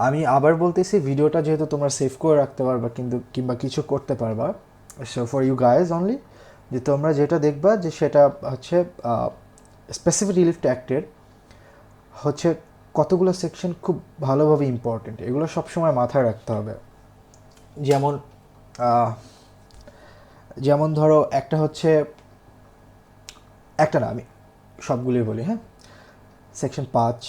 আমি আবার বলতেছি, ভিডিওটা যেহেতু তোমরা সেভ করে রাখতে পারবা কিন্তু কিংবা কিছু করতে পারবা, so for you guys only, যে তোমরা যেটা দেখবা যে সেটা হচ্ছে স্পেসিফিক রিলিফ অ্যাক্টের হচ্ছে কতগুলো সেকশন খুব ভালোভাবে ইম্পর্টেন্ট, এগুলো সবসময় মাথায় রাখতে হবে। যেমন যেমন ধরো একটা হচ্ছে, একটা না আমি সবগুলোই বলি, হ্যাঁ। সেকশন 5,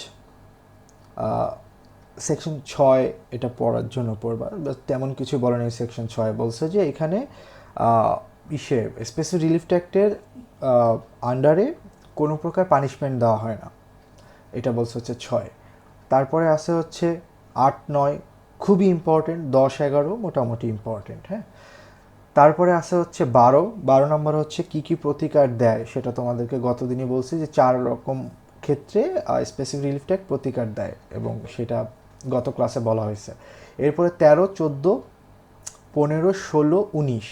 সেকশন 6 এটা পড়ার জন্য পড়বা, তেমন কিছু বলে নেই। সেকশন 6 বলছে যে এখানে ইসে স্পেসিফিক রিলিফ অ্যাক্টের আন্ডারে কোনো প্রকার পানিশমেন্ট দেওয়া হয় না, এটা বলছে হচ্ছে 6। তারপরে আছে হচ্ছে 8, 9 খুবই ইম্পর্টেন্ট, 10, 11 মোটামুটি ইম্পর্টেন্ট, হ্যাঁ। তারপরে আছে হচ্ছে 12 নম্বর হচ্ছে কি কি প্রতিকার দেয়, সেটা তোমাদেরকে গতদিনই বলছি যে 4 রকম ক্ষেত্রে স্পেসিফিক রিলিফ ট্যাগ প্রতিকার দেয়, এবং সেটা গত ক্লাসে বলা হয়েছে। এরপরে 13, 14, 15, 16, 19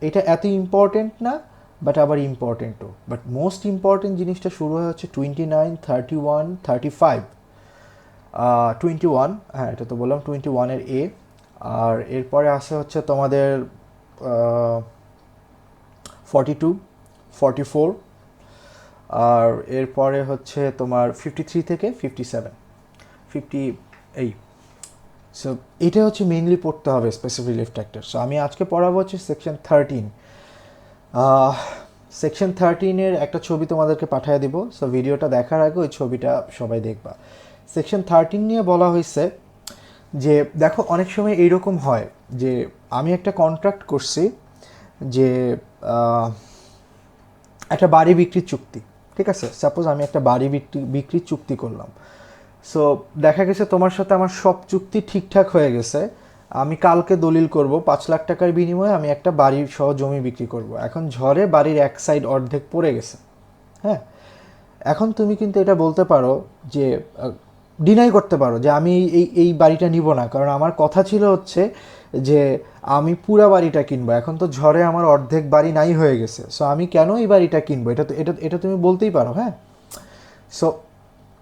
এটা এত ইম্পর্টেন্ট না, বাট আবার ইম্পর্টেন্টও। বাট মোস্ট ইম্পর্টেন্ট জিনিসটা শুরু হয় হচ্ছে 29, 31, 35, 21, হ্যাঁ এটা তো বললাম 21-এর এ। আর এরপরে আসে হচ্ছে তোমাদের 42, 44, আর এরপরে হচ্ছে তোমার 53 থেকে 57, 58। সো এটা হচ্ছে মেইনলি পড়তে হবে স্পেসিফিক রিলিফ ফ্যাক্টর। সো আমি আজকে পড়াবো হচ্ছে সেকশন 13। সেকশন 13-এর একটা ছবি তোমাদেরকে পাঠিয়ে দিব, সো ভিডিওটা দেখার আগে ওই ছবিটা সবাই দেখবা। সেকশন 13 নিয়ে বলা হয়েছে যে দেখো অনেক সময় এইরকম হয় যে আমি একটা কন্ট্রাক্ট করছি যে একটা বাড়ি বিক্রির চুক্তি, ঠিক আছে। সাপোজ আমি একটা বাড়ি বিক্রির চুক্তি করলাম। সো দেখা গেছে তোমার সাথে আমার সব চুক্তি ঠিকঠাক হয়ে গেছে, আমি কালকে দলিল করব 5 লাখ টাকার বিনিময়ে আমি একটা বাড়ির সহ জমি বিক্রি করব। এখন ঝড়ে বাড়ির এক সাইড অর্ধেক পড়ে গেছে, হ্যাঁ। এখন তুমি কিন্তু এটা বলতে পারো যে ডিনাই করতে পারো যে আমি এই বাড়িটা নিব না, কারণ আমার কথা ছিল হচ্ছে যে আমি পুরা বাড়িটা কিনবো, এখন তো ঝড়ে আমার অর্ধেক বাড়ি নাই হয়ে গেছে, সো আমি কেন এই বাড়িটা কিনবো, এটা তো এটা এটা তুমি বলতেই পারো, হ্যাঁ। সো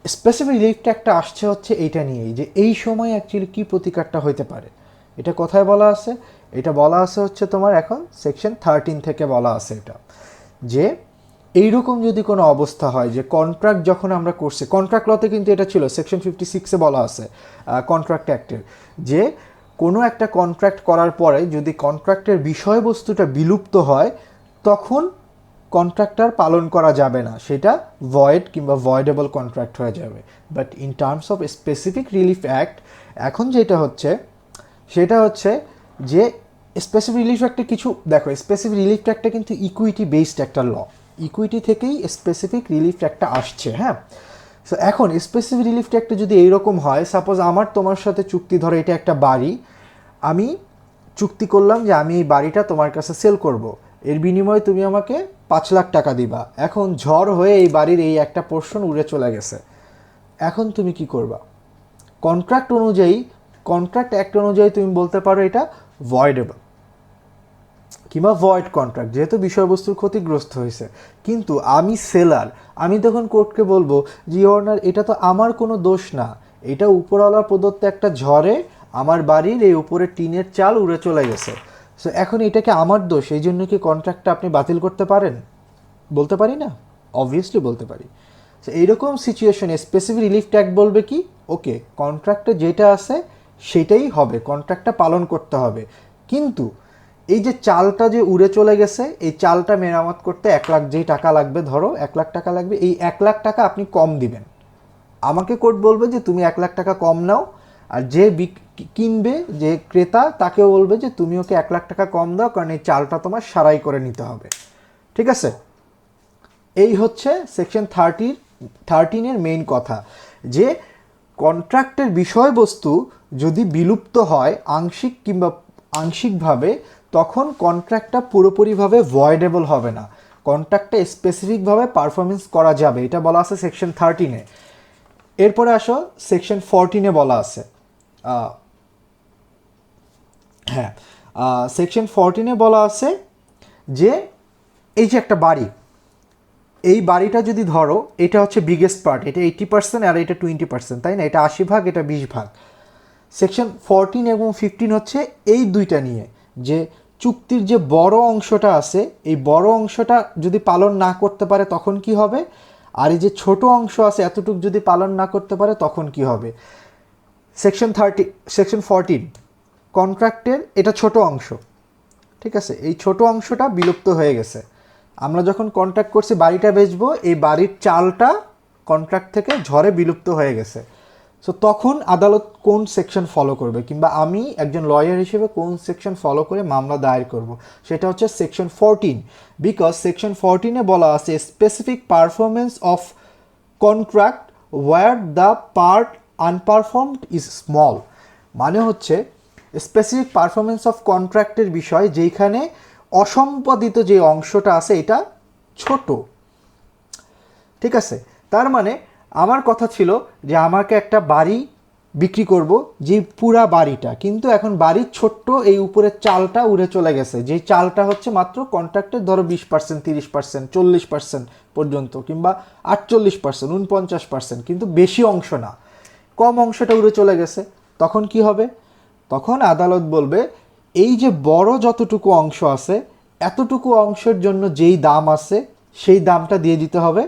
স্পেসিফিক রিলিফটা একটা আসছে হচ্ছে এইটা নিয়েই, যে এই সময় অ্যাকচুয়ালি কী প্রতিকারটা হইতে পারে। এটা কোথায় বলা আছে? এটা বলা আছে হচ্ছে তোমার এখন সেকশন 13 থেকে বলা আছে এটা, যে এইরকম যদি কোনো অবস্থা হয় যে কন্ট্রাক্ট যখন আমরা করছি, কন্ট্রাক্ট লতে কিন্তু এটা ছিল সেকশন 56-এ বলা আছে কন্ট্রাক্ট অ্যাক্টের, যে কোনো একটা কন্ট্রাক্ট করার পরে যদি কন্ট্রাক্টের বিষয়বস্তুটা বিলুপ্ত হয় তখন কন্ট্রাক্টর পালন করা যাবে না, সেটা ভয়েড কিংবা ভয়েডেবল কন্ট্রাক্ট হয়ে যাবে। But in terms of specific relief act এখন যেটা হচ্ছে সেটা হচ্ছে যে স্পেসিফিক রিলিফ অ্যাক্টে কিছু দেখো, স্পেসিফিক রিলিফ অ্যাক্টটা কিন্তু ইকুইটি বেসড একটা ল, ইকুইটি থেকেই স্পেসিফিক রিলিফ অ্যাক্টটা আসছে, হ্যাঁ। সো এখন স্পেসিফিক রিলিফ অ্যাক্টে যদি এইরকম হয়, সাপোজ আমার তোমার সাথে চুক্তি, ধরো এটা একটা বাড়ি, আমি চুক্তি করলাম যে আমি এই বাড়িটা তোমার কাছে সেল করব, এর বিনিময়ে তুমি আমাকে 5 লাখ টাকা দিবা। এখন ঝড় হয়ে এই বাড়ির এই একটা পোর্শন উড়ে চলে গেছে, এখন তুমি কি করবা? কন্ট্রাক্ট অনুযায়ী, কন্ট্রাক্ট অ্যাক্ট অনুযায়ী তুমি বলতে পারো এটা ভয়েডেবল কিংবা ভয়েড কন্ট্রাক্ট, যেহেতু বিষয়বস্তুর ক্ষতিগ্রস্ত হয়েছে। কিন্তু আমি সেলার, আমি তখন কোর্টকে বলবো যে অনার এটা তো আমার কোনো দোষ না, এটা উপরওয়ালার প্রদত্ত একটা ঝড়ে আমার বাড়ির এই উপরে টিনের চাল উড়ে চলে গেছে, সো এখন এটাকে আমার দোষ, এই জন্য কি কন্ট্রাক্টটা আপনি বাতিল করতে পারেন? বলতে পারি না? অবভিয়াসলি বলতে পারি। সো এইরকম সিচুয়েশনে স্পেসিফিক রিলিফ ট্যাগ বলবে কি, ওকে কন্ট্রাক্টে যেটা আছে সেটাই হবে, কন্ট্রাক্টটা পালন করতে হবে। কিন্তু এই যে চালটা যে উড়ে চলে গেছে, এই চালটা মেরামত করতে 1 লাখ যেই টাকা লাগবে, ধরো 1 লাখ টাকা লাগবে, এই 1 লাখ টাকা আপনি কম দিবেন। আমাকে কোর্ট বলবে যে তুমি 1 লাখ টাকা কম নাও, আর যে কিনবে, যে ক্রেতা, তাকেও বলবে যে তুমি ওকে 1 লাখ টাকা কম দাও, কারণ এই চালটা তোমার সারাই করে নিতে হবে, ঠিক আছে। এই হচ্ছে সেকশন 13-এর মেইন কথা, যে কন্ট্রাক্টের বিষয়বস্তু যদি বিলুপ্ত হয় আংশিক কিংবা আংশিকভাবে, তখন কন্ট্রাক্টটা পুরোপুরিভাবে ভয়েডেবল হবে না, কন্ট্রাক্টটা স্পেসিফিকভাবে পারফরমেন্স করা যাবে, এটা বলা আছে সেকশন 13-এ। এরপরে আসো সেকশন 14-এ বলা আছে, হ্যাঁ, সেকশন 14-এ বলা আছে যে এই যে একটা বাড়ি, এই বাড়িটা যদি ধরো এটা হচ্ছে বিগেস্ট পার্ট, এটা 80% আর এটা 20%, তাই না, এটা 80 ভাগ, এটা 20 ভাগ। সেকশন 14 এবং 15 হচ্ছে এই দুইটা নিয়ে, যে চুক্তির যে বড় অংশটা আছে এই বড় অংশটা যদি পালন না করতে পারে তখন কি হবে, আর এই যে ছোট অংশ আছে এতটুকু যদি পালন না করতে পারে তখন কি হবে। সেকশন 14 কন্ট্রাক্টের এটা ছোট অংশ, ঠিক আছে, এই ছোট অংশটা বিলুপ্ত হয়ে গেছে। আমরা যখন কন্ট্রাক্ট করছি বাড়িটা বেচবো, এই বাড়ির চালটা কন্ট্রাক্ট থেকে ঝড়ে বিলুপ্ত হয়ে গেছে। সো তখন আদালত কোন সেকশন ফলো করবে, কিংবা আমি একজন লয়ার হিসেবে কোন সেকশন ফলো করে মামলা দায়ের করব, সেটা হচ্ছে সেকশন 14। বিকজ সেকশন 14-এ বলা আছে specific performance of contract where the part unperformed is small. মানে হচ্ছে স্পেসিফিক পারফরমেন্স অফ কন্ট্রাক্টের বিষয় যেখানে অসম্পাদিত যে অংশটা আছে এটা ছোট, ঠিক আছে। তার মানে আমার কথা ছিল যে আমাকে একটা বাড়ি বিক্রি করব, যে পুরা বাড়িটা, কিন্তু এখন বাড়ির ছোট্ট এই উপরের চালটা উড়ে চলে গেছে, যেই চালটা হচ্ছে মাত্র কন্ট্রাক্টের ধরো 20%, 30%, 40% পর্যন্ত, কিংবা 48%, 49%, কিন্তু বেশি অংশ না, কম অংশটা উড়ে চলে গেছে। তখন কি হবে, তখন আদালত বলবে এই যে বড় যতটুকু অংশ আছে এতটুকু অংশের জন্য যেই দাম আছে সেই দামটা দিয়ে দিতে হবে,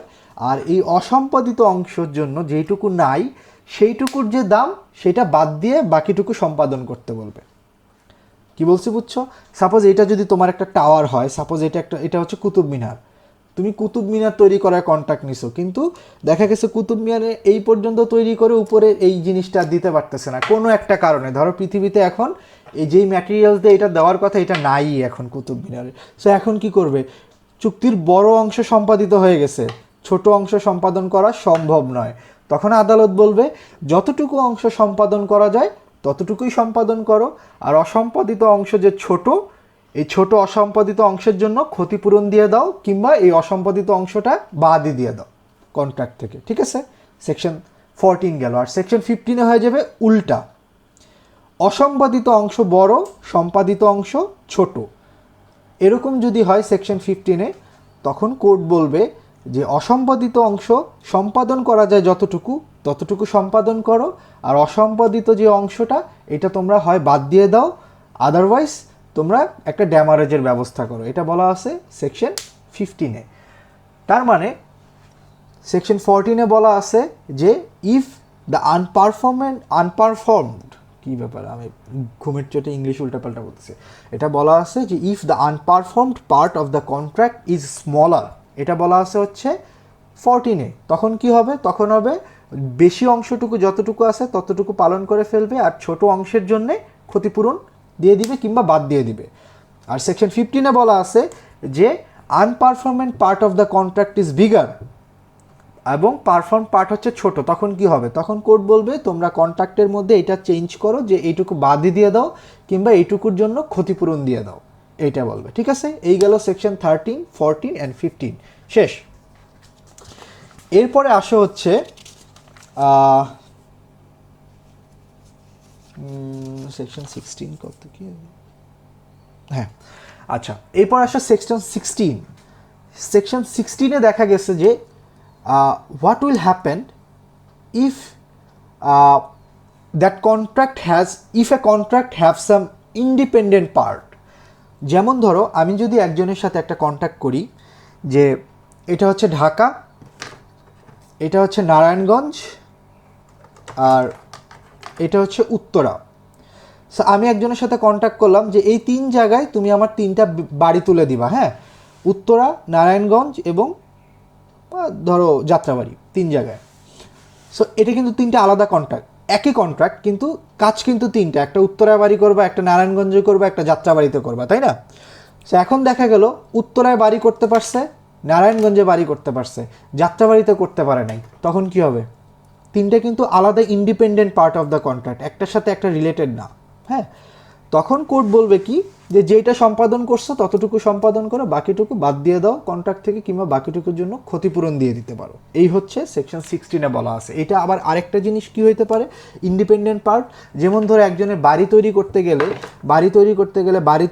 আর এই অসম্পাদিত অংশের জন্য যেইটুকু নাই সেইটুকুর যে দাম সেটা বাদ দিয়ে বাকিটুকু সম্পাদন করতে বলবে। কি বলছি বুঝছো? সাপোজ এটা যদি তোমার একটা টাওয়ার হয়, সাপোজ এটা হচ্ছে কুতুব মিনার, তুমি কুতুব মিনার তৈরি করার কন্ট্রাক্ট নিছো, কিন্তু দেখা গেছে কুতুব মিনারে এই পর্যন্ত তৈরি করে উপরে এই জিনিসটা দিতে পারতেছে না কোনো একটা কারণে। ধরো পৃথিবীতে এখন এই যেই ম্যাটেরিয়ালস দিয়ে এটা দেওয়ার কথা এটা নাই এখন কুতুব মিনারে। সো এখন কি করবে, চুক্তির বড় অংশ সম্পাদিত হয়ে গেছে, ছোট অংশ সম্পাদন করা সম্ভব নয়। তখন আদালত বলবে যতটুকু অংশ সম্পাদন করা যায় ততটুকুই সম্পাদন করো, আর অসম্পাদিত অংশ যে ছোট, এই ছোট অসম্পাদিত অংশের জন্য ক্ষতিপূরণ দিয়ে দাও, কিংবা এই অসম্পাদিত অংশটা বাদই দিয়ে দাও কন্ট্রাক্ট থেকে, ঠিক আছে। সেকশন 14 গেল। আর সেকশন 15-এ হয়ে যাবে উল্টা, অসম্পাদিত অংশ বড়, সম্পাদিত অংশ ছোট। এরকম যদি হয় সেকশন 15-এ, তখন কোর্ট বলবে যে অসম্পাদিত অংশ সম্পাদন করা যায় যতটুকু ততটুকু সম্পাদন করো, আর অসম্পাদিত যে অংশটা এটা তোমরা হয় বাদ দিয়ে দাও, আদারওয়াইজ তোমরা একটা ড্যামারেজের ব্যবস্থা করো। এটা বলা আছে সেকশন 15-এ। তার মানে সেকশন 14-এ বলা আছে যে ইফ দ্য আনপারফর্মড, কী ব্যাপার আমি ঘুমের চোটে ইংলিশ উল্টাপাল্টা বলতেছি, এটা বলা আছে যে if the unperformed part of the contract is smaller, এটা বলা আছে হচ্ছে 14-এ। তখন কি হবে, তখন হবে বেশি অংশটুকু যতটুকু আছে ততটুকু পালন করে ফেলবে, আর ছোট অংশের জন্যে ক্ষতিপূরণ দিয়ে দিবে কিংবা বাদ দিয়ে দিবে। আর সেকশন 15-এ বলা আছে যে unperformed part of the contract is bigger, এবং পারফর্ম পার্ট হচ্ছে ছোট। তখন কি হবে, তখন কোর্ট বলবে তোমরা কন্ট্রাক্টের মধ্যে এটা চেঞ্জ করো, যে এইটুকু বাদই দিয়ে দাও কিংবা এইটুকুর জন্য ক্ষতিপূরণ দিয়ে দাও, এইটা বলবে, ঠিক আছে। এই গেল সেকশন 13, 14 অ্যান্ড 15 শেষ। এরপরে আসা হচ্ছে সেকশন 16 কত কি, হ্যাঁ আচ্ছা, এরপর আসা সেকশন 16। সেকশন 16-এ দেখা গেছে যে what will happen if if a contract have some independent part। যেমন ধরো আমি যদি একজনের সাথে একটা কন্ট্রাক্ট করি যে এটা হচ্ছে ঢাকা, এটা হচ্ছে নারায়ণগঞ্জ, আর এটা হচ্ছে উত্তরা। সো আমি একজনের সাথে কন্ট্যাক্ট করলাম যে এই 3 জায়গায় তুমি আমার 3টা বাড়ি তুলে দিবা, হ্যাঁ, উত্তরা, নারায়ণগঞ্জ এবং ধরো যাত্রাবাড়ি, 3 জায়গায়। সো এটা কিন্তু 3টা আলাদা কন্ট্রাক্ট, একই কন্ট্রাক্ট কিন্তু কাজ কিন্তু 3টা, একটা উত্তরায় বাড়ি করবা, একটা নারায়ণগঞ্জে করবা, একটা যাত্রাবাড়িতে করবা, তাই না? সো এখন দেখা গেল উত্তরায় বাড়ি করতে পারছে, নারায়ণগঞ্জে বাড়ি করতে পারছে, যাত্রাবাড়িতে করতে পারে নাই। তখন কি হবে, 3টা কিন্তু আলাদা independent part of the contract, একটার সাথে একটা রিলেটেড না, হ্যাঁ। তখন কোর্ট বলবে কি যে যেটা সম্পাদন করছো ততটুকু সম্পাদন করো, বাকিটুকু বাদ দিয়ে দাও কন্ট্রাক্ট থেকে, কিংবা বাকিটুকুর জন্য ক্ষতিপূরণ দিয়ে দিতে পারো। এই হচ্ছে সেকশন 16-এ বলা আছে। এটা আবার আরেকটা জিনিস কি হইতে পারে, ইন্ডিপেন্ডেন্ট পার্ট। যেমন ধরো একজনের বাড়ি তৈরি করতে গেলে বাড়ি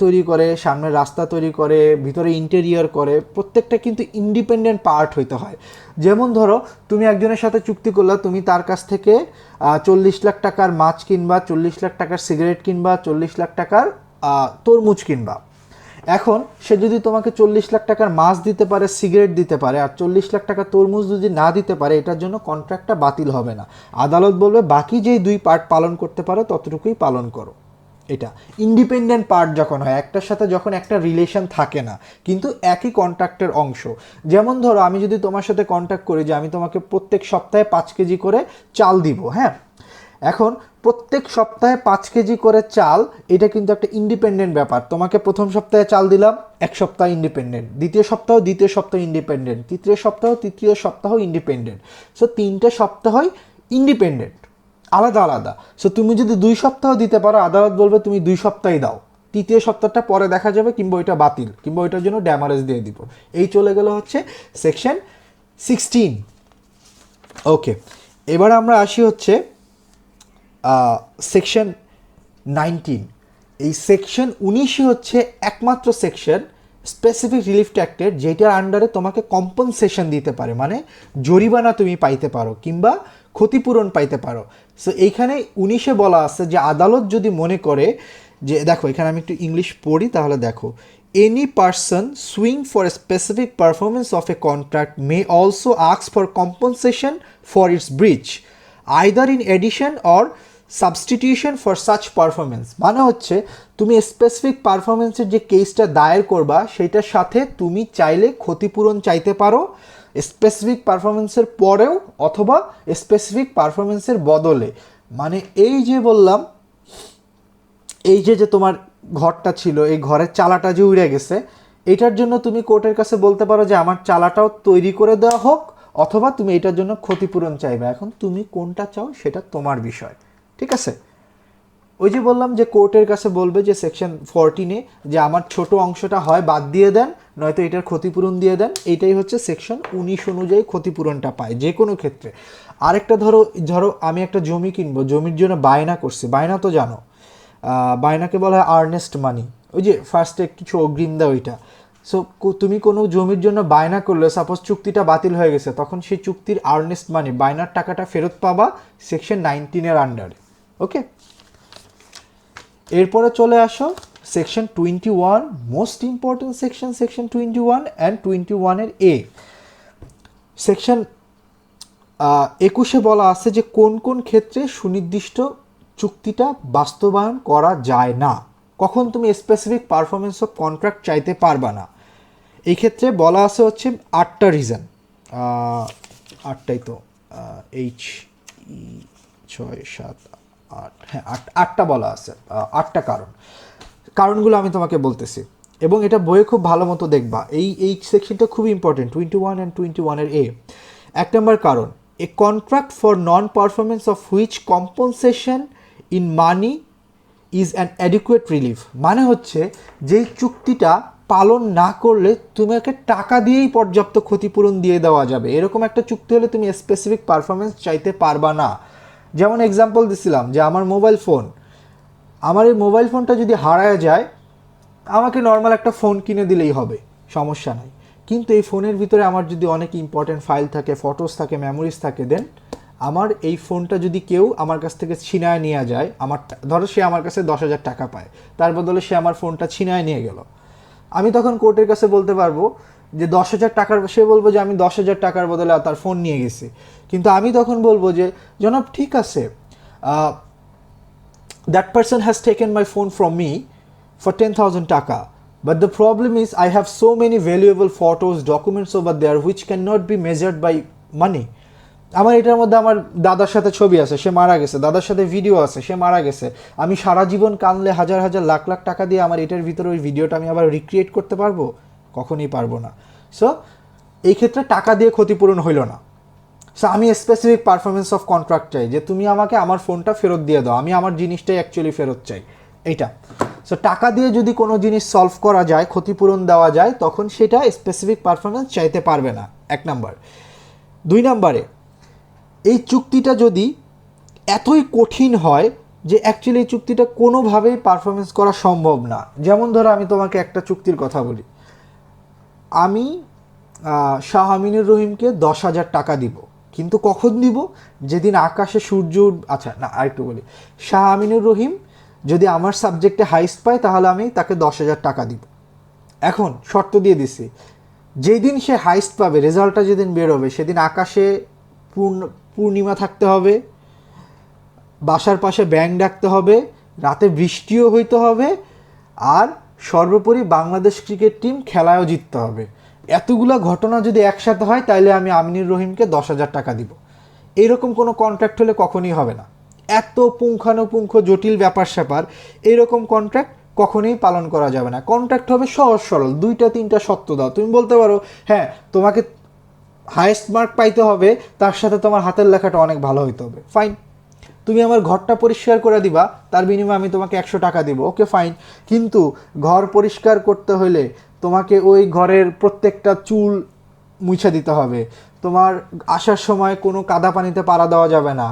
তৈরি করে, সামনে রাস্তা তৈরি করে, ভিতরে ইন্টেরিয়র করে, প্রত্যেকটা কিন্তু ইন্ডিপেন্ডেন্ট পার্ট হইতে হয়। যেমন ধরো তুমি একজনের সাথে চুক্তি করলা, তুমি তার কাছ থেকে 40 লাখ টাকার মাছ কিনবা, 40 লাখ টাকার সিগারেট কিনবা, 40 লাখ টাকার তরমুজ কিনবা। এখন সে যদি তোমাকে 40 লাখ টাকার মাছ দিতে পারে, সিগারেট দিতে পারে, আর 40 লাখ টাকা তরমুজ যদি না দিতে পারে, এটার জন্য কন্ট্রাক্টটা বাতিল হবে না। আদালত বলবে বাকি যেই 2 পার্ট পালন করতে পারো ততটুকুই পালন করো। এটা ইন্ডিপেন্ডেন্ট পার্ট যখন হয়, একটার সাথে যখন একটা রিলেশন থাকে না, কিন্তু একই কন্ট্রাক্টের অংশ। যেমন ধরো আমি যদি তোমার সাথে কন্ট্রাক্ট করি যে আমি তোমাকে প্রত্যেক সপ্তাহে 5 কেজি করে চাল দিব, হ্যাঁ, এখন প্রত্যেক সপ্তাহে 5 কেজি করে চাল, এটা কিন্তু একটা ইন্ডিপেন্ডেন্ট ব্যাপার। তোমাকে প্রথম সপ্তাহে চাল দিলাম, এক সপ্তাহ ইন্ডিপেন্ডেন্ট, দ্বিতীয় সপ্তাহ ইন্ডিপেন্ডেন্ট, তৃতীয় সপ্তাহ ইন্ডিপেন্ডেন্ট। সো 3টে সপ্তাহই ইন্ডিপেন্ডেন্ট, আলাদা আলাদা। সো তুমি যদি 2 সপ্তাহ দিতে পারো, আদালত বলবে তুমি 2 সপ্তাহই দাও, তৃতীয় সপ্তাহটা পরে দেখা যাবে, কিংবা ওইটা বাতিল, কিংবা ওইটার জন্য ড্যামারেজ দিয়ে দিব। এই চলে গেল হচ্ছে সেকশন 16। ওকে, এবার আমরা আসি হচ্ছে সেকশন 19। এই সেকশন 19 হচ্ছে একমাত্র সেকশন স্পেসিফিক রিলিফ অ্যাক্টের যেটার আন্ডারে তোমাকে কম্পনসেশন দিতে পারে, মানে জরিমানা তুমি পাইতে পারো কিংবা ক্ষতিপূরণ পাইতে পারো। সো এইখানে 19-এ বলা আছে যে আদালত যদি মনে করে যে, দেখো এখানে আমি একটু ইংলিশ পড়ি তাহলে দেখো, any person suing for a specific performance of a contract may also ask for compensation for its breach, either in addition or substitution for such performance. মানে হচ্ছে তুমি স্পেসিফিক পারফরমেন্সের যে কেসটা দায়ের করবা সেটার সাথে তুমি চাইলে ক্ষতিপূরণ চাইতে পারো, স্পেসিফিক পারফরমেন্সের পরেও অথবা স্পেসিফিক পারফরমেন্সের বদলে। মানে এই যে বললাম, এই যে তোমার ঘরটা ছিল, এই ঘরের চালাটা যে উড়ে গেছে, এটার জন্য তুমি কোর্টের কাছে বলতে পারো যে আমার চালাটাও তৈরি করে দেওয়া হোক, অথবা তুমি এটার জন্য ক্ষতিপূরণ চাইবে। এখন তুমি কোনটা চাও সেটা তোমার বিষয়, ঠিক আছে। ওই যে বললাম যে কোর্টের কাছে বলবে যে সেকশন 14-এ যে আমার ছোট অংশটা হয় বাদ দিয়ে দেন, নয়তো এটার ক্ষতিপূরণ দিয়ে দেন। এইটাই হচ্ছে সেকশন 19 অনুযায়ী ক্ষতিপূরণটা পায় যে কোনো ক্ষেত্রে। আরেকটা ধরো আমি একটা জমি কিনবো, জমির জন্য বায়না করছি, বায়না তো জানো, বায়নাকে বলা হয় আর্নেস্ট মানি, ওই যে ফার্স্টে কিছু অগ্রিম দেয় ওইটা। সো তুমি কোনো জমির জন্য বায়না করলে, সাপোজ চুক্তিটা বাতিল হয়ে গেছে, তখন সেই চুক্তির আর্নেস্ট মানি, বায়নার টাকাটা ফেরত পাবা সেকশন 19-এর আন্ডারে। ওকে, এরপরে চলে আসো section 21, most important section, section 21 and 21-এর এ। সেকশন 21-এ বলা আছে যে কোন কোন ক্ষেত্রে সুনির্দিষ্ট চুক্তিটা বাস্তবায়ন করা যায় না, কখন তুমি স্পেসিফিক পারফরমেন্স অফ কন্ট্রাক্ট চাইতে পারবা না। এই ক্ষেত্রে বলা আছে হচ্ছে 8টা রিজন, 8টাই তো, HE6, 7, 8, হ্যাঁ 8টা বলা আছে, 8টা কারণগুলো আমি তোমাকে বলতেছি, এবং এটা বইয়ে খুব ভালো মতো দেখবা। এই সেকশনটা খুব ইম্পর্টেন্ট, 21 অ্যান্ড 21-এর এ। 1 নম্বর কারণ, এ contract for non performance of which compensation in money is an adequate relief. মানে হচ্ছে যেই চুক্তিটা পালন না করলে তোমাকে টাকা দিয়েই পর্যাপ্ত ক্ষতিপূরণ দিয়ে দেওয়া যাবে, এরকম একটা চুক্তি হলে তুমি স্পেসিফিক পারফরমেন্স চাইতে পারবা না। যেমন এক্সাম্পল দিছিলাম যে আমার এই মোবাইল ফোনটা যদি হারায় যায়, আমাকে নর্মাল একটা ফোন কিনে দিলেই হবে, সমস্যা নাই। কিন্তু এই ফোনের ভিতরে আমার যদি অনেক ইম্পর্টেন্ট ফাইল থাকে, ফটোস থাকে, মেমোরিজ থাকে, দেন আমার এই ফোনটা যদি কেউ আমার কাছ থেকে ছিনায় নিয়ে যায়, ধরো সে আমার কাছে 10,000 টাকা পায়, তার বদলে সে আমার ফোনটা ছিনায় নিয়ে গেল, আমি তখন কোর্টের কাছে বলতে পারবো যে 10,000 টাকার, সে বলবো যে আমি 10,000 টাকার বদলে তার ফোন নিয়ে গেছি। কিন্তু আমি তখন বলবো যে জনাব ঠিক আছে, that person has taken my phone from me for 10,000 টাকা, but the problem is I have so many valuable photos, documents over there which cannot be measured by money. আমার এটার মধ্যে আমার দাদার সাথে ছবি আছে, সে মারা গেছে, দাদার সাথে ভিডিও আছে, সে মারা গেছে। আমি সারা জীবন কানলে হাজার হাজার লাখ লাখ টাকা দিয়ে আমার এটার ভিতরে ওই ভিডিওটা আমি আবার রিক্রিয়েট করতে পারবো? কখনই পারবো না। সো এই ক্ষেত্রে টাকা দিয়ে ক্ষতিপূরণ হইল না। সো আমি স্পেসিফিক পারফরমেন্স অফ কন্ট্রাক্ট চাই, যে তুমি আমাকে আমার ফোনটা ফেরত দিয়ে দাও, আমি আমার জিনিসটাই অ্যাকচুয়ালি ফেরত চাই, এইটা। সো টাকা দিয়ে যদি কোনো জিনিস সলভ করা যায়, ক্ষতিপূরণ দেওয়া যায়, তখন সেটা স্পেসিফিক পারফরমেন্স চাইতে পারবে না, 1 নাম্বার। 2 নাম্বারে, এই চুক্তিটা যদি এতই কঠিন হয় যে অ্যাকচুয়ালি এই চুক্তিটা কোনোভাবেই পারফরমেন্স করা সম্ভব না। যেমন ধরো আমি তোমাকে একটা চুক্তির কথা বলি, আমি শাহ আমিনুর রহিমকে 10,000 টাকা দিব, কিন্তু কখন দিব? যেদিন আকাশে সূর্য আচ্ছা না, আরেকটু বলি, শাহ আমিনুর রহিম যদি আমার সাবজেক্টে হাইস্ট পায় তাহলে আমি তাকে 10,000 টাকা দিব। এখন শর্ত দিয়ে দিছি, যেই দিন সে হাইস্ট পাবে, রেজাল্টটা যেদিন বেরোবে, সেদিন আকাশে পূর্ণিমা থাকতে হবে, বাসার পাশে ব্যাঙ ডাকতে হবে, রাতে বৃষ্টিও হইতে হবে, আর সর্বোপরি বাংলাদেশ ক্রিকেট টিম খেলায়ও জিততে হবে। এতগুলা ঘটনা যদি একসাথে হয় তাহলে আমি আমিনুর রহিমকে 10,000 টাকা দিব। এইরকম কোনো কন্ট্রাক্ট হলে কখনই হবে না। এত পুঙ্খানুপুঙ্খ জটিল ব্যাপার স্যাপার, এইরকম কন্ট্রাক্ট কখনোই পালন করা যাবে না। কন্ট্রাক্ট হবে সহজ সরল, 2-3টা শর্ত দাও। তুমি বলতে পারো হ্যাঁ তোমাকে হায়েস্ট মার্ক পাইতে হবে, তার সাথে তোমার হাতের লেখাটা অনেক ভালো হইতে হবে, ফাইন। তুমি আমার ঘরটা পরিষ্কার করে দিবা, তার বিনিময়ে আমি তোমাকে 100 টাকা দিব, ওকে ফাইন। কিন্তু ঘর পরিষ্কার করতে হলে তোমাকে ওই ঘরের প্রত্যেকটা চুল মুছে দিতে হবে, তোমার আসার সময় কোনো কাদা পানিতে পাড়া দেওয়া যাবে না,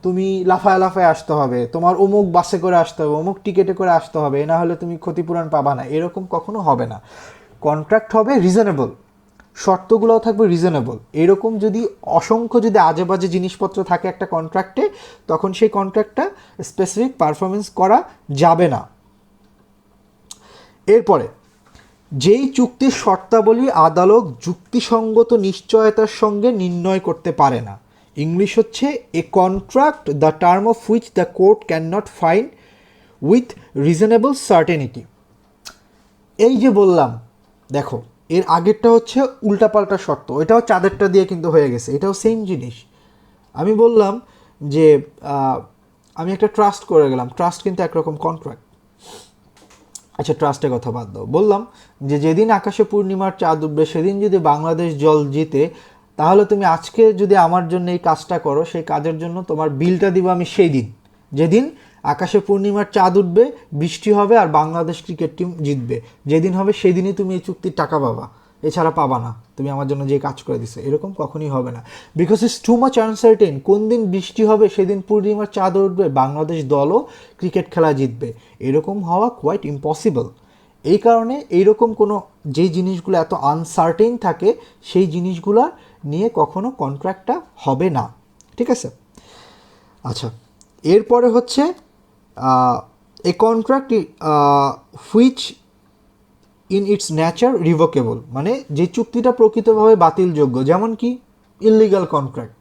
তুমি লাফায় লাফায় আসতে হবে, তোমার অমুক বাসে করে আসতে হবে, অমুক টিকেটে করে আসতে হবে, না হলে তুমি ক্ষতিপূরণ পাবা না। এরকম কখনো হবে না। কন্ট্রাক্ট হবে রিজনেবল, শর্তগুলোও থাকবে রিজনেবল। এরকম যদি অসংখ্য যদি আজে বাজে জিনিসপত্র থাকে একটা কন্ট্রাক্টে, তখন সেই কন্ট্রাক্টটা স্পেসিফিক পারফরমেন্স করা যাবে না। এরপরে, যেই চুক্তির শর্তাবলী আদালত যুক্তিসঙ্গত নিশ্চয়তার সঙ্গে নির্ণয় করতে পারে না। ইংলিশ হচ্ছে a contract the term of which the court can not find with reasonable certainty. এই যে বললাম, দেখো এর আগেরটা হচ্ছে উল্টাপাল্টা শর্ত, এটাও চাঁদেরটা দিয়ে কিন্তু হয়ে গেছে, এটাও সেম জিনিস। আমি বললাম যে আমি একটা ট্রাস্ট করে গেলাম, ট্রাস্ট কিন্তু একরকম কন্ট্রাক্ট। আচ্ছা ট্রাস্টের কথা বাদ দাও, বললাম যে যেদিন আকাশে পূর্ণিমার চাঁদ উঠবে সেদিন যদি বাংলাদেশ জল জিতে, তাহলে তুমি আজকে যদি আমার জন্য এই কাজটা করো, সেই কাজের জন্য তোমার বিলটা দিব আমি সেই দিন, যেদিন আকাশে পূর্ণিমার চাঁদ উঠবে, বৃষ্টি হবে আর বাংলাদেশ ক্রিকেট টিম জিতবে। যেদিন হবে সেদিনই তুমি এই চুক্তির টাকা পাবা, এছাড়া পাবা না। তুমি আমার জন্য যে কাজ করে দিছো, এরকম কখনই হবে না। Because it's too much uncertain. কোন দিন বৃষ্টি হবে, সেদিন পূর্ণিমার চাঁদ উঠবে, বাংলাদেশ দলও ক্রিকেট খেলা জিতবে, এরকম হওয়া কোয়াইট ইম্পসিবল। এই কারণে এইরকম কোনো যেই জিনিসগুলো এত আনসার্টেন থাকে, সেই জিনিসগুলো নিয়ে কখনো কন্ট্রাক্টটা হবে না, ঠিক আছে? আচ্ছা, এরপরে হচ্ছে a contract which in its nature revocable, মানে যে চুক্তিটা প্রকৃতভাবে বাতিলযোগ্য। যেমন কি ইললিগাল কন্ট্রাক্ট,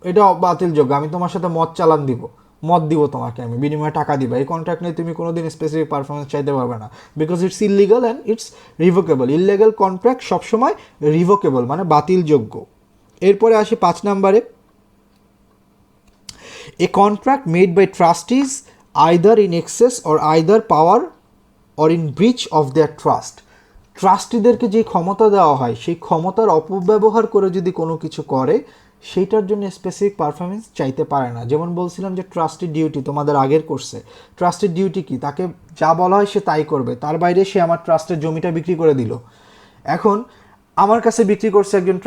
এটা বাতিলযোগ্য। আমি তোমার সাথে চালান দিব, মদ দিব তোমাকে, আমি বিনিময়ে টাকা দিব, এই কন্ট্রাক্ট নিয়ে তুমি কোনোদিন স্পেসিফিক পারফরমেন্স চাইতে পারবে না, because it's illegal and it's revocable. Illegal contract সবসময় রিভোকেবল, মানে বাতিলযোগ্য। এরপরে আসি 5 নম্বরে, a contract made by trustees either in excess or either power or in breach of their trust. ট্রাস্টিদেরকে যে ক্ষমতা দেওয়া হয়, সেই ক্ষমতার অপব্যবহার করে যদি কোনো কিছু করে, সেইটার জন্য স্পেসিফিক পারফরমেন্স চাইতে পারে না। যেমন বলছিলাম যে ট্রাস্টের ডিউটি, তোমাদের আগের কোর্সে ট্রাস্টের ডিউটি কি, তাকে যা বলা হয় সে তাই করবে, তার বাইরে সে আমার ট্রাস্টের জমিটা বিক্রি করে দিল। এখন আমার কাছে বিক্রি করছে একজন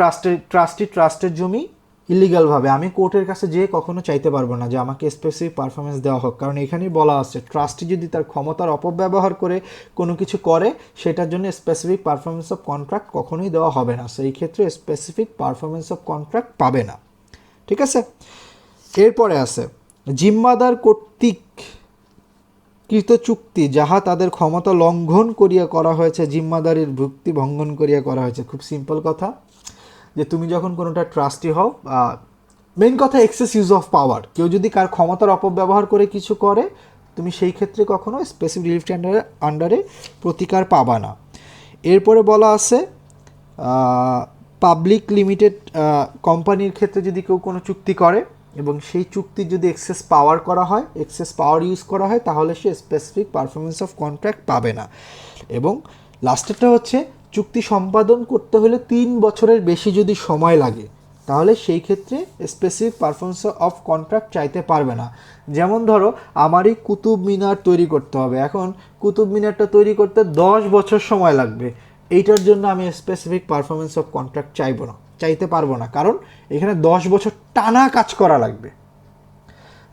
ট্রাস্টের জমি ইলিগালভাবে, আমি কোর্টের কাছে যেয়ে কখনো চাইতে পারবো না যে আমাকে স্পেসিফিক পারফরমেন্স দেওয়া হোক, কারণ এখানেই বলা আছে ট্রাস্টি যদি তার ক্ষমতার অপব্যবহার করে কোনো কিছু করে, সেটার জন্য স্পেসিফিক পারফরমেন্স অফ কন্ট্রাক্ট কখনোই দেওয়া হবে না। সেই ক্ষেত্রে স্পেসিফিক পারফরমেন্স অফ কন্ট্রাক্ট পাবে না, ঠিক আছে? এরপরে আছে জিম্মাদার কর্তৃক কৃত চুক্তি যাহা তাদের ক্ষমতা লঙ্ঘন করিয়া করা হয়েছে, জিম্মাদারির ভুক্তি ভঙ্গন করিয়া করা হয়েছে। খুব সিম্পল কথা, যে তুমি যখন কোনোটা ট্রাস্টি হও, মেইন কথা এক্সেস ইউজ অফ পাওয়ার, কেউ যদি কার ক্ষমতার অপব্যবহার করে কিছু করে, তুমি সেই ক্ষেত্রে কখনো স্পেসিফিক রিলিফ আন্ডারে প্রতিকার পাবা না। এরপরে বলা আছে পাবলিক লিমিটেড কোম্পানির ক্ষেত্রে যদি কেউ কোনো চুক্তি করে এবং সেই চুক্তি যদি এক্সেস পাওয়ার করা হয়, এক্সেস পাওয়ার ইউজ করা হয়, তাহলে সে স্পেসিফিক পারফরমেন্স অফ কন্ট্রাক্ট পাবে না। এবং লাস্টেরটা হচ্ছে চুক্তি সম্পাদন করতে হলে 3 বছরের বেশি যদি সময় লাগে, তাহলে সেই ক্ষেত্রে স্পেসিফিক পারফরমেন্স অফ কন্ট্রাক্ট চাইতে পারবে না। যেমন ধরো আমারই কুতুব মিনার তৈরি করতে হবে, এখন কুতুব মিনারটা তৈরি করতে 10 বছর সময় লাগবে, এইটার জন্য আমি স্পেসিফিক পারফরমেন্স অফ কন্ট্রাক্ট চাইতে পারবো না, কারণ এখানে 10 বছর টানা কাজ করা লাগবে।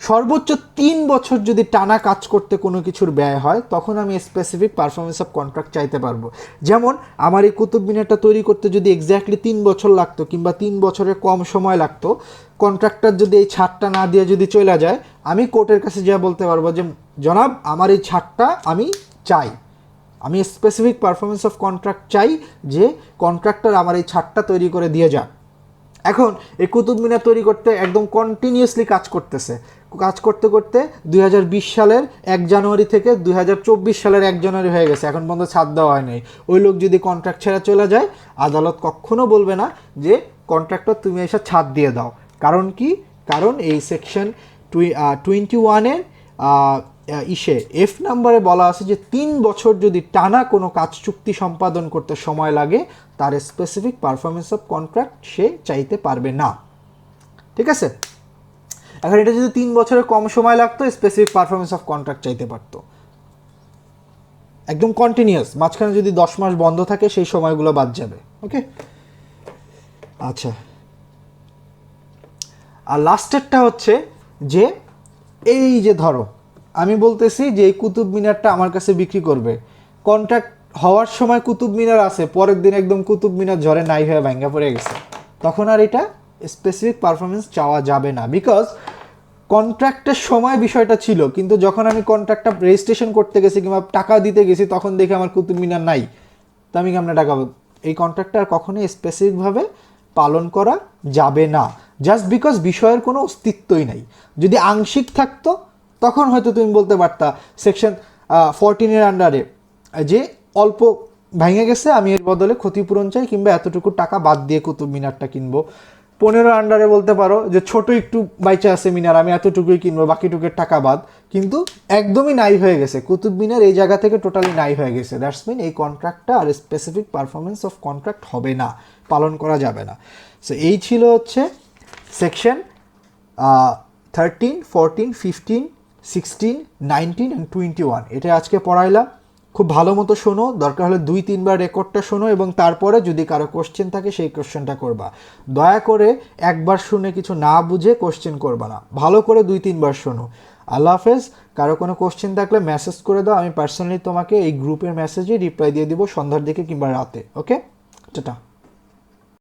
সর্বোচ্চ 3 বছর যদি টানা কাজ করতে কোনো কিছুর ব্যয় হয় তখন আমি স্পেসিফিক পারফরমেন্স অফ কন্ট্রাক্ট চাইতে পারবো। যেমন আমার এই কুতুব মিনারটা তৈরি করতে যদি এক্স্যাক্টলি 3 বছর লাগতো কিংবা 3 বছরের কম সময় লাগতো, কন্ট্রাক্টর যদি এই ছাড়টা না দিয়ে যদি চলে যায়, আমি কোর্টের কাছে যা বলতে পারবো যে জনাব আমার এই ছাড়টা আমি চাই, আমি স্পেসিফিক পারফরমেন্স অফ কন্ট্রাক্ট চাই যে কন্ট্রাক্টর আমার এই ছাড়টা তৈরি করে দিয়ে যাক। এখন এই কুতুব মিনার তৈরি করতে একদম কন্টিনিউয়াসলি কাজ করতে করতে 2020 সালের 1 জানুয়ারি থেকে 2024 সালের 1 জানুয়ারি হয়ে গেছে, এখন পর্যন্ত ছাড় দেওয়া হয় নাই। ওই লোক যদি কন্ট্রাক্ট ছেড়ে চলে যায়, আদালত কখনো বলবে না যে কন্ট্রাক্টর তুমি এসে ছাড় দিয়ে দাও। কারণ কি? কারণ এই সেকশন 21-এর এফ নাম্বারে বলা আছে যে 3 বছর যদি টানা কোনো কাজ চুক্তি সম্পাদন করতে সময় লাগে, তার স্পেসিফিক পারফরমেন্স অফ কন্ট্রাক্ট সে চাইতে পারবে না। ঠিক আছে, এখন এটা যদি 3 বছরের কম সময় লাগতো, স্পেসিফিক পারফরমেন্স অফ কন্ট্রাক্ট চাইতে পারতো। একদম কন্টিনিউয়াস, মাঝখানে যদি 10 মাস বন্ধ থাকে সেই সময়গুলো বাদ যাবে। ওকে, আচ্ছা, আর লাস্টেরটা হচ্ছে যে এই যে ধরো আমি বলতেছি যে এই কুতুব মিনারটা আমার কাছে বিক্রি করবে, কন্ট্রাক্ট হওয়ার সময় কুতুব মিনার আছে, পরের দিন একদম কুতুব মিনার ঝড়ে নাই হয়ে ভাঙ্গা পড়ে গেছে, তখন আর এটা স্পেসিফিক পারফরমেন্স চাওয়া যাবে না, বিকজ কন্ট্রাক্টের সময় বিষয়টা ছিল, কিন্তু যখন আমি কন্ট্রাক্টটা রেজিস্ট্রেশন করতে গেছি কিংবা টাকা দিতে গেছি তখন দেখি আমার কুতুব মিনার নাই, তো আমি কেমনে টাকা, এই কন্ট্রাক্টটা আর কখনোই স্পেসিফিকভাবে পালন করা যাবে না, জাস্ট বিকজ বিষয়ের কোনো অস্তিত্বই নাই। যদি আংশিক থাকতো তখন হয়তো তুমি বলতে পারতা সেকশন 14-এর আন্ডারে যে অল্প ভেঙে গেছে, আমি এর বদলে ক্ষতিপূরণ চাই কিংবা এতটুকু টাকা বাদ দিয়ে কুতুব মিনারটা কিনবো। 15 আন্ডারে বলতে পারো যে ছোট একটু বাইচা আছে মিনার, আমি এতটুকুই কিনবো, বাকিটুকুর টাকা বাদ, কিন্তু একদমই নাই হয়ে গেছে কুতুব মিনার, এই জায়গা থেকে টোটালি নাই হয়ে গেছে, দ্যাটস মিন এই কন্ট্রাক্টটা আর স্পেসিফিক পারফরমেন্স অফ কন্ট্রাক্ট হবে না, পালন করা যাবে না। সো এই ছিল হচ্ছে সেকশন 13, 14, 15, 16, 19 and 21, এটা আজকে পড়াইলাম। খুব ভালো মতো শোনো, দরকার হলে 2-3 বার রেকর্ডটা শোনো এবং তারপরে যদি কারো কোশ্চেন থাকে সেই কোশ্চেনটা করবা। দয়া করে একবার শুনে কিছু না বুঝে কোশ্চেন করবা না, ভালো করে 2-3 বার শোনো। আল্লাহ হাফেজ। কারো কোনো কোশ্চেন থাকলে মেসেজ করে দাও, আমি পার্সোনালি তোমাকে এই গ্রুপের মেসেজে রিপ্লাই দিয়ে দিব সন্ধ্যার দিকে কিংবা রাতে। ওকে, টাটা।